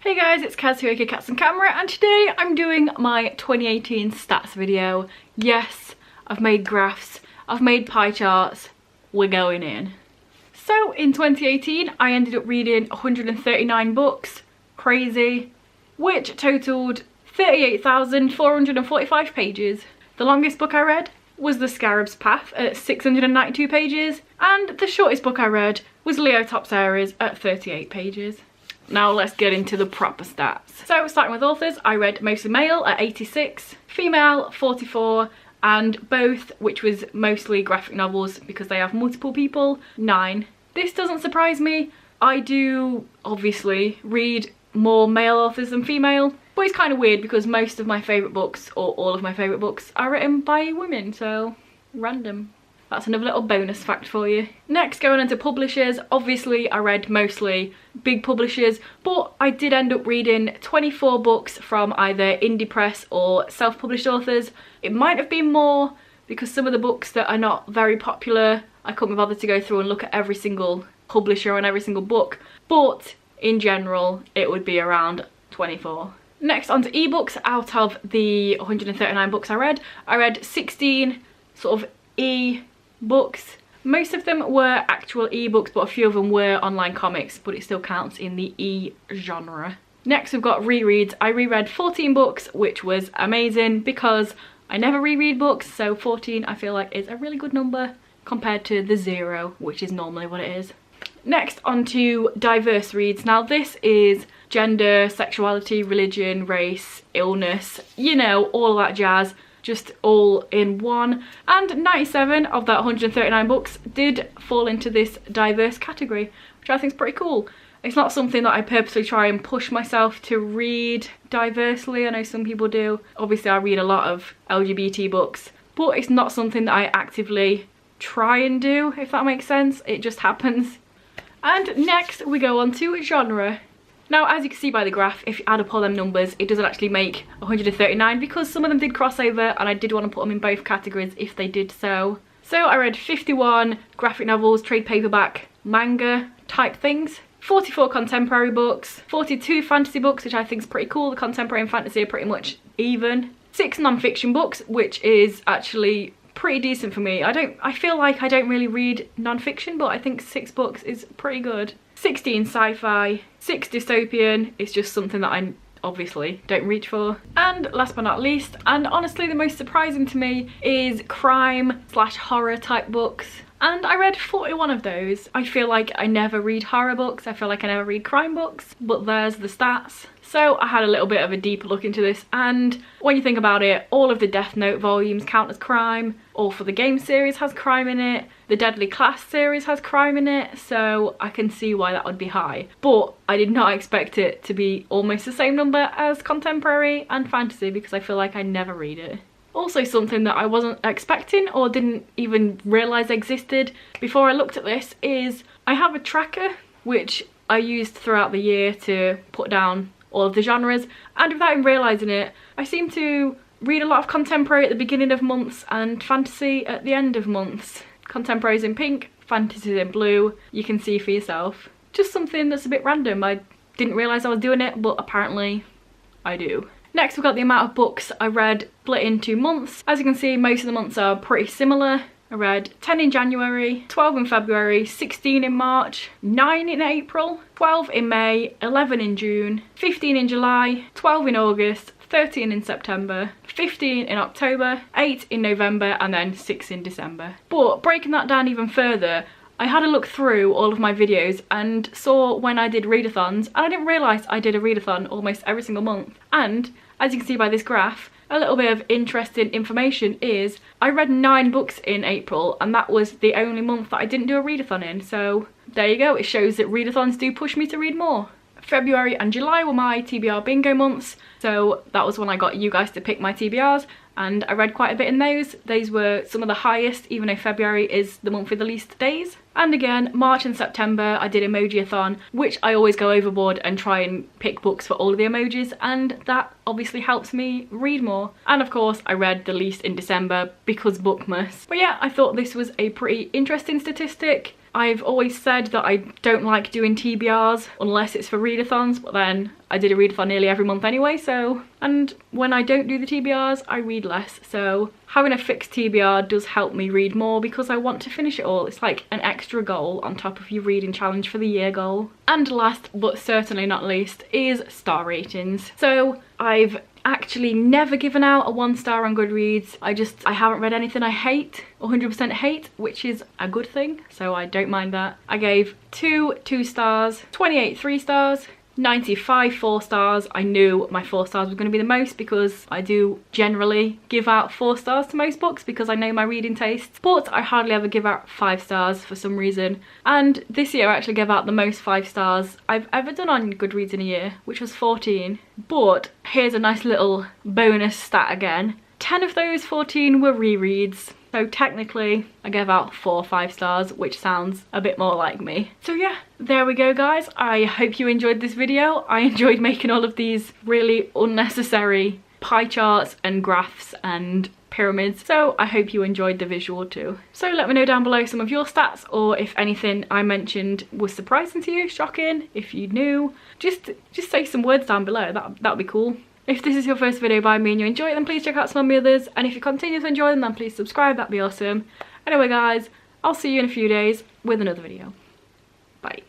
Hey guys, it's Kaz here, aka Cats and Camera, and today I'm doing my 2018 stats video. Yes, I've made graphs, I've made pie charts, we're going in. So in 2018 I ended up reading 139 books, crazy, which totaled 38,445 pages. The longest book I read was The Scarab's Path at 692 pages, and the shortest book I read was Leo Tops Aries at 38 pages. Now let's get into the proper stats. So starting with authors, I read mostly male at 86, female 44, and both, which was mostly graphic novels because they have multiple people, 9. This doesn't surprise me. I do obviously read more male authors than female, but it's kind of weird because most of my favourite books, or all of my favourite books, are written by women, so random. That's another little bonus fact for you. Next, going into publishers, obviously I read mostly big publishers, but I did end up reading 24 books from either indie press or self-published authors. It might have been more because some of the books that are not very popular, I couldn't be bothered to go through and look at every single publisher and every single book, but in general it would be around 24. Next, onto ebooks. Out of the 139 books I read 16 sort of e-books. Most of them were actual ebooks, but a few of them were online comics, but it still counts in the e-genre. Next we've got rereads. I reread 14 books, which was amazing because I never reread books, so 14 I feel like is a really good number compared to the 0, which is normally what it is. Next, onto diverse reads. Now this is gender, sexuality, religion, race, illness, you know, all that jazz, just all in one. And 97 of that 139 books did fall into this diverse category, which I think is pretty cool. It's not something that I purposely try and push myself to read diversely. I know some people do. Obviously I read a lot of LGBT books, but it's not something that I actively try and do, if that makes sense. It just happens. And next we go on to genre. Now, as you can see by the graph, if you add up all them numbers, it doesn't actually make 139 because some of them did cross over and I did want to put them in both categories if they did so. So I read 51 graphic novels, trade paperback, manga type things, 44 contemporary books, 42 fantasy books, which I think is pretty cool. The contemporary and fantasy are pretty much even. 6 non-fiction books, which is actually pretty decent for me. I feel like I don't really read non-fiction, but I think 6 books is pretty good. 16 sci-fi, 6 dystopian. It's just something that I obviously don't reach for. And last but not least, and honestly the most surprising to me, is crime / horror type books. And I read 41 of those. I feel like I never read horror books, I feel like I never read crime books, but there's the stats. So I had a little bit of a deeper look into this, and when you think about it, all of the Death Note volumes count as crime, All for the Game series has crime in it, the Deadly Class series has crime in it, so I can see why that would be high. But I did not expect it to be almost the same number as contemporary and fantasy because I feel like I never read it. Also, something that I wasn't expecting or didn't even realise existed before I looked at this is I have a tracker which I used throughout the year to put down all of the genres, and without even realising it, I seem to read a lot of contemporary at the beginning of months and fantasy at the end of months. Contemporary's in pink, fantasy's in blue, you can see for yourself. Just something that's a bit random. I didn't realise I was doing it, but apparently I do. Next we've got the amount of books I read split into months. As you can see, most of the months are pretty similar. I read 10 in January, 12 in February, 16 in March, 9 in April, 12 in May, 11 in June, 15 in July, 12 in August, 13 in September, 15 in October, 8 in November, and then 6 in December. But breaking that down even further, I had a look through all of my videos and saw when I did readathons, and I didn't realise I did a readathon almost every single month. And as you can see by this graph, a little bit of interesting information is I read 9 books in April, and that was the only month that I didn't do a readathon in, so there you go. It shows that readathons do push me to read more. February and July were my TBR bingo months, so that was when I got you guys to pick my TBRs, and I read quite a bit in those. Those were some of the highest, even though February is the month with the least days. And again, March and September I did Emojiathon, which I always go overboard and try and pick books for all of the emojis, and that obviously helps me read more. And of course I read the least in December because Bookmas. But yeah, I thought this was a pretty interesting statistic. I've always said that I don't like doing TBRs unless it's for readathons, but then I did a readathon nearly every month anyway, so, and when I don't do the TBRs, I read less, so having a fixed TBR does help me read more because I want to finish it all. It's like an extra goal on top of your reading challenge for the year goal. And last but certainly not least is star ratings. So I've actually never given out a 1 star on Goodreads. I haven't read anything I hate, 100% hate, which is a good thing, so I don't mind that. I gave 2 stars, 28 3 stars, 95 4 stars. I knew my 4 stars was going to be the most because I do generally give out 4 stars to most books because I know my reading tastes, but I hardly ever give out 5 stars for some reason. And this year I actually gave out the most 5 stars I've ever done on Goodreads in a year, which was 14. But here's a nice little bonus stat again. 10 of those 14 were rereads. So technically I gave out 4 5 stars, which sounds a bit more like me. So yeah, there we go guys. I hope you enjoyed this video. I enjoyed making all of these really unnecessary pie charts and graphs and pyramids, so I hope you enjoyed the visual too. So let me know down below some of your stats, or if anything I mentioned was surprising to you, shocking, if you knew. Just say some words down below, that'd be cool. If this is your first video by me and you enjoy it, then please check out some of my others, and if you continue to enjoy them, then please subscribe, that'd be awesome. Anyway guys, I'll see you in a few days with another video. Bye.